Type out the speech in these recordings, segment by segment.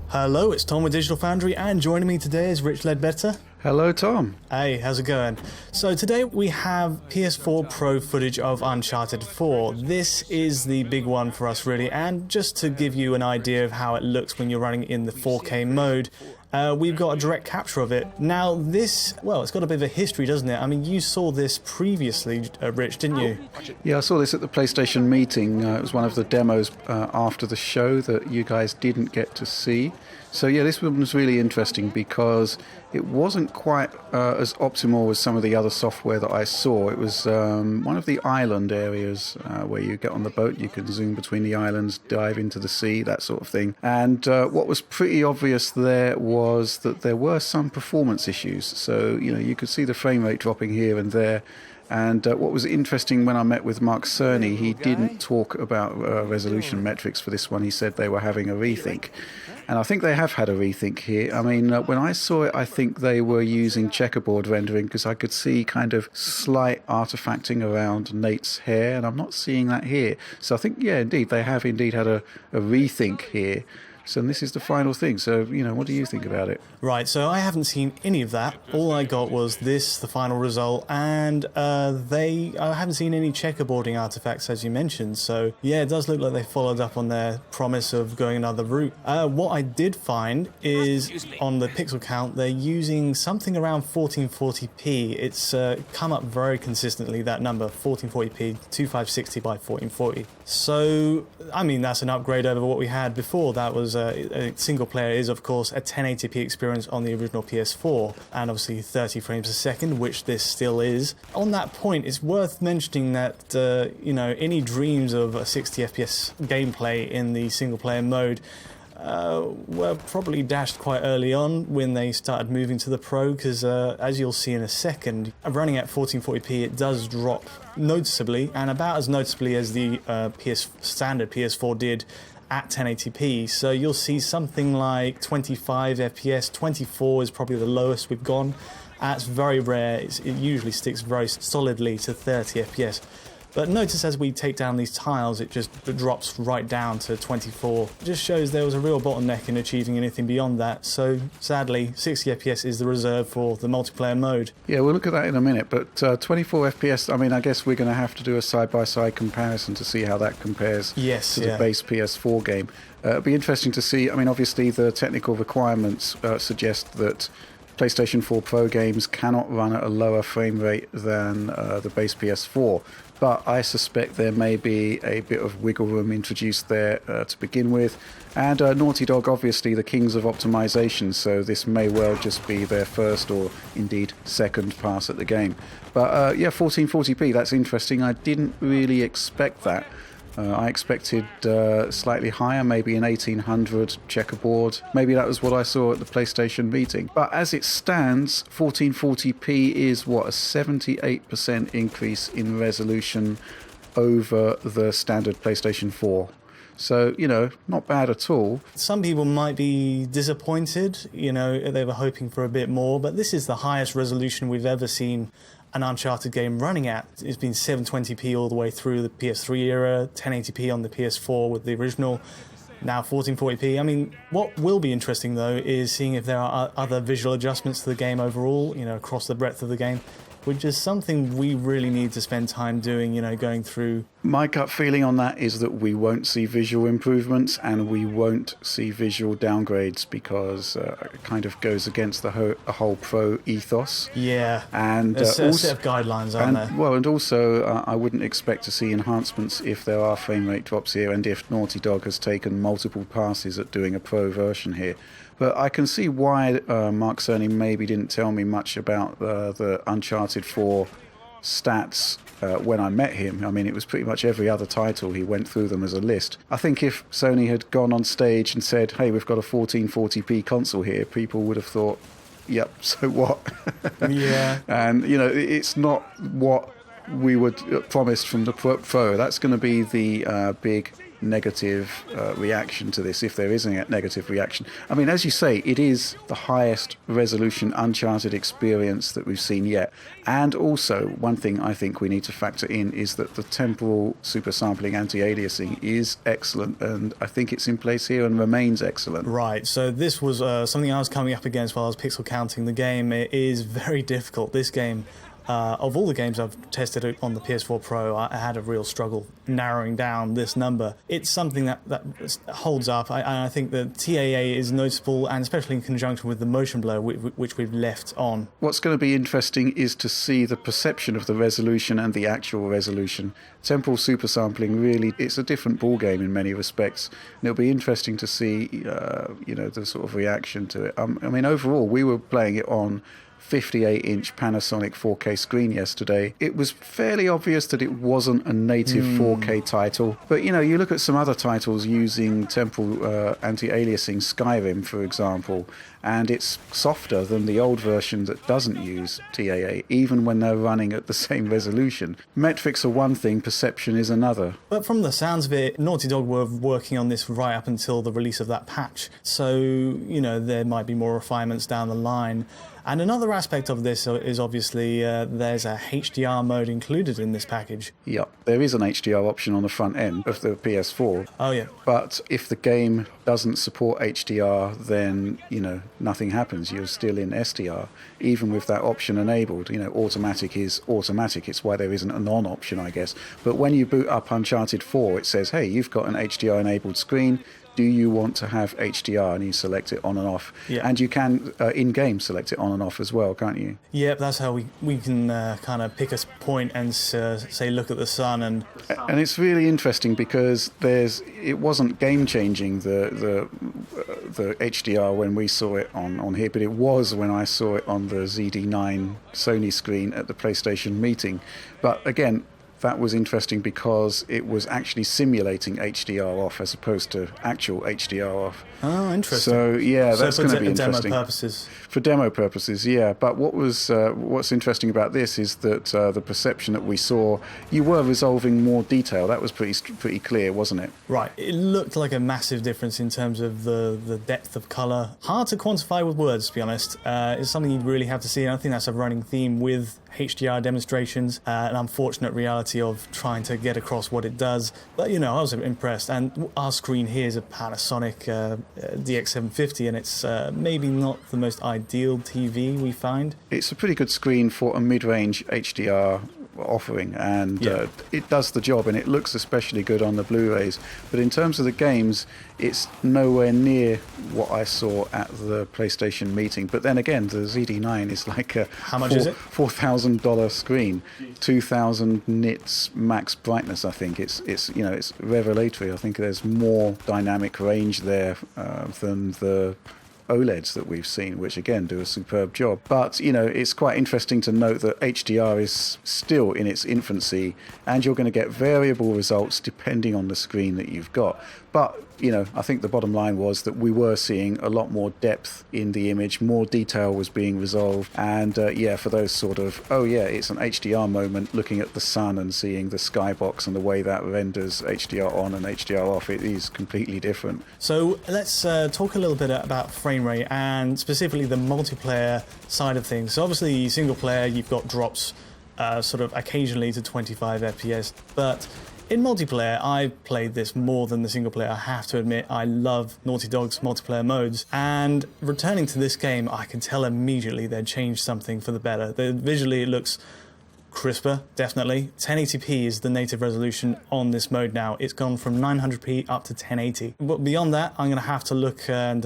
Hello, it's Tom with Digital Foundry, and joining me today is Rich Ledbetter. Hello, Tom. Hey, how's it going? So today we have PS4 Pro footage of Uncharted 4. This is the big one for us, really, and just to give you an idea of how it looks when you're running in the 4K mode, we've got a direct capture of it. Now this, well, it's got a bit of a history, doesn't it? I mean, you saw this previously, Rich, didn't you? Yeah, I saw this at the PlayStation meeting. It was one of the demos after the show that you guys didn't get to see. So yeah, this one was really interesting because it wasn't quite as optimal as some of the other software that I saw. It was one of the island areas where you get on the boat, you can zoom between the islands, dive into the sea, that sort of thing. And what was pretty obvious there was that there were some performance issues. So, you know, you could see the frame rate dropping here and there. And what was interesting when I met with Mark Cerny, he didn't talk about resolution metrics for this one. He said they were having a rethink. And I think they have had a rethink here. I mean, when I saw it, I think they were using checkerboard rendering because I could see kind of slight artifacting around Nate's hair, and I'm not seeing that here. So I think, yeah, indeed, they have indeed had a rethink here. So this is the final thing. So, you know, what do you think about it? Right, so I haven't seen any of that. All I got was this, the final result, and I haven't seen any checkerboarding artifacts, as you mentioned. So, yeah, it does look like they followed up on their promise of going another route. What I did find is on the pixel count, they're using something around 1440p. It's come up very consistently, that number, 1440p, 2560 by 1440. So, I mean, that's an upgrade over what we had before. That was a single player is, of course, a 1080p experience on the original PS4, and obviously 30 frames a second, which this still is. On that point, it's worth mentioning that, you know, any dreams of a 60 FPS gameplay in the single player mode were probably dashed quite early on when they started moving to the Pro, because as you'll see in a second, running at 1440p, it does drop noticeably, and about as noticeably as the standard PS4 did at 1080p. So you'll see something like 25 FPS, 24 is probably the lowest we've gone. That's very rare. It usually sticks very solidly to 30 FPS. But notice as we take down these tiles, it just drops right down to 24. It just shows there was a real bottleneck in achieving anything beyond that. So sadly, 60 FPS is the reserve for the multiplayer mode. Yeah, we'll look at that in a minute. But 24 FPS, I mean, I guess we're going to have to do a side-by-side comparison to see how that compares to the base PS4 game. It'll be interesting to see. I mean, obviously the technical requirements suggest that PlayStation 4 Pro games cannot run at a lower frame rate than the base PS4. But I suspect there may be a bit of wiggle room introduced there to begin with. And Naughty Dog, obviously, the kings of optimization, so this may well just be their first or indeed second pass at the game. But yeah, 1440p, that's interesting. I didn't really expect that. I expected slightly higher, maybe an 1800 checkerboard. Maybe that was what I saw at the PlayStation meeting. But as it stands, 1440p is, what, a 78% increase in resolution over the standard PlayStation 4. So, you know, not bad at all. Some people might be disappointed, you know, they were hoping for a bit more, but this is the highest resolution we've ever seen an Uncharted game running at. It's been 720p all the way through the PS3 era, 1080p on the PS4 with the original, now 1440p. I mean, what will be interesting though is seeing if there are other visual adjustments to the game overall, you know, across the breadth of the game, which is something we really need to spend time doing, you know, going through. My gut feeling on that is that we won't see visual improvements and we won't see visual downgrades because it kind of goes against the whole pro ethos. Yeah, and there's a set of guidelines, aren't there? Well, and also I wouldn't expect to see enhancements if there are frame rate drops here and if Naughty Dog has taken multiple passes at doing a pro version here. But I can see why Mark Cerny maybe didn't tell me much about the Uncharted 4 stats when I met him. I mean, it was pretty much every other title. He went through them as a list. I think if Sony had gone on stage and said, hey, we've got a 1440p console here, people would have thought, yep, so what? Yeah. And, you know, it's not what we were promised from the Pro. That's going to be the big negative reaction to this, if there is a negative reaction. I mean, as you say, it is the highest resolution Uncharted experience that we've seen yet. And also, one thing I think we need to factor in is that the temporal super sampling anti-aliasing is excellent, and I think it's in place here and remains excellent. Right, so this was something I was coming up against while I was pixel counting the game. It is very difficult. This game, of all the games I've tested on the PS4 Pro, I had a real struggle narrowing down this number. It's something that holds up. I think the TAA is noticeable, and especially in conjunction with the motion blur, which we've left on. What's going to be interesting is to see the perception of the resolution and the actual resolution. Temporal super sampling, really, it's a different ballgame in many respects. And it'll be interesting to see, the sort of reaction to it. I mean, overall, we were playing it on 58-inch Panasonic 4K screen yesterday. It was fairly obvious that it wasn't a native 4K title. But, you look at some other titles using temporal anti-aliasing, Skyrim, for example, and it's softer than the old version that doesn't use TAA, even when they're running at the same resolution. Metrics are one thing, perception is another. But from the sounds of it, Naughty Dog were working on this right up until the release of that patch. So, there might be more refinements down the line. And another aspect of this is obviously there's a HDR mode included in this package. Yep, there is an HDR option on the front end of the PS4. Oh, yeah. But if the game doesn't support HDR, then, nothing happens. You're still in SDR, even with that option enabled. Automatic is automatic. It's why there isn't a non-option, I guess. But when you boot up Uncharted 4, it says, hey, you've got an HDR-enabled screen. Do you want to have HDR? And you select it on and off. Yeah. And you can, in-game, select it on and off as well, can't you? Yep, that's how we can kind of pick a point and say, look at the sun. And it's really interesting because it wasn't game-changing, the HDR, when we saw it on here, but it was when I saw it on the ZD9 Sony screen at the PlayStation meeting. But again, that was interesting because it was actually simulating HDR off as opposed to actual HDR off. Oh, interesting. So, yeah, that's going to be interesting. Demo purposes. For demo purposes, yeah. But what's interesting about this is that the perception that we saw, you were resolving more detail. That was pretty clear, wasn't it? Right. It looked like a massive difference in terms of the depth of colour. Hard to quantify with words, to be honest. It's something you'd really have to see, and I think that's a running theme with HDR demonstrations, an unfortunate reality of trying to get across what it does. But, I was impressed. And our screen here is a Panasonic DX750, and it's maybe not the most ideal TV we find. It's a pretty good screen for a mid-range HDR offering, and it does the job, and it looks especially good on the Blu-rays. But in terms of the games, it's nowhere near what I saw at the PlayStation meeting. But then again, the ZD9 is like a how much is it? $4,000 screen, 2,000 nits max brightness. I think it's revelatory. I think there's more dynamic range there than the OLEDs that we've seen, which again do a superb job. But it's quite interesting to note that HDR is still in its infancy, and you're going to get variable results depending on the screen that you've got. But I think the bottom line was that we were seeing a lot more depth in the image, more detail was being resolved, and for those sort of, it's an HDR moment, looking at the sun and seeing the skybox and the way that renders HDR on and HDR off, it is completely different. So let's talk a little bit about frame rate and specifically the multiplayer side of things. So obviously single player, you've got drops sort of occasionally to 25 FPS, but in multiplayer, I've played this more than the single player. I have to admit, I love Naughty Dog's multiplayer modes. And returning to this game, I can tell immediately they'd changed something for the better. Visually, it looks crisper, definitely. 1080p is the native resolution on this mode now. It's gone from 900p up to 1080. But beyond that, I'm going to have to look and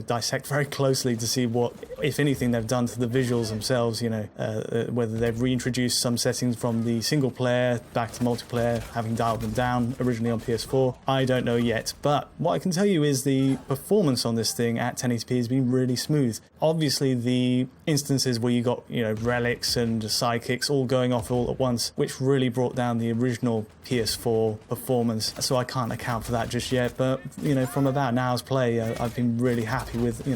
dissect very closely to see what, if anything, they've done to the visuals themselves. Whether they've reintroduced some settings from the single player back to multiplayer, having dialed them down originally on PS4. I don't know yet. But what I can tell you is the performance on this thing at 1080p has been really smooth. Obviously, the instances where you got relics and sidekicks all going off all at once, which really brought down the original PS4 performance. So I can't account for that just yet. But from about an hour's play, I've been really happy with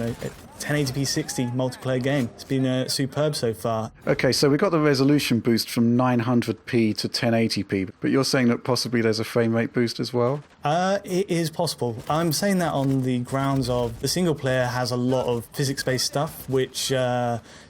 1080p 60 multiplayer game. It's been superb so far. Okay, so we got the resolution boost from 900p to 1080p, but you're saying that possibly there's a frame rate boost as well? It is possible. I'm saying that on the grounds of the single player has a lot of physics-based stuff, which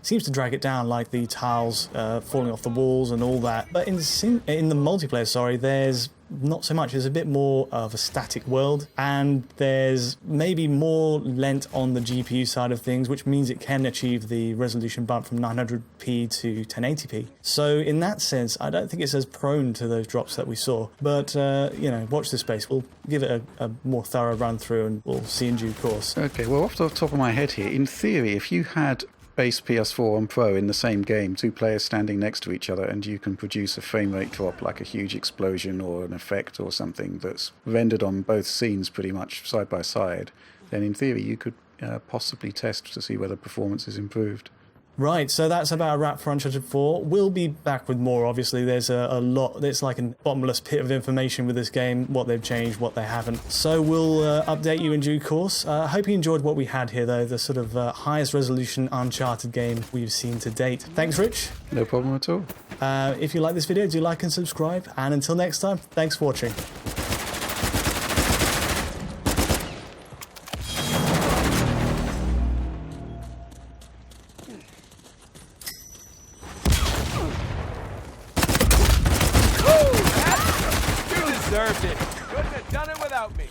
seems to drag it down, like the tiles falling off the walls and all that. But in the multiplayer, there's not so much. There's a bit more of a static world, and there's maybe more lent on the GPU side of things, which means it can achieve the resolution bump from 900p to 1080p. So in that sense, I don't think it's as prone to those drops that we saw. But, watch this space. We'll give it a more thorough run through, and we'll see in due course. Okay, well, off the top of my head here, in theory, if you had base PS4 and Pro in the same game, two players standing next to each other, and you can produce a frame rate drop like a huge explosion or an effect or something that's rendered on both scenes pretty much side by side, then in theory you could possibly test to see whether performance is improved. Right, so that's about a wrap for Uncharted 4. We'll be back with more, obviously. There's a lot, it's like a bottomless pit of information with this game, what they've changed, what they haven't. So we'll update you in due course. I hope you enjoyed what we had here, though, the sort of highest resolution Uncharted game we've seen to date. Thanks, Rich. No problem at all. If you like this video, do like and subscribe. And until next time, thanks for watching. Deserved it. Couldn't have done it without me.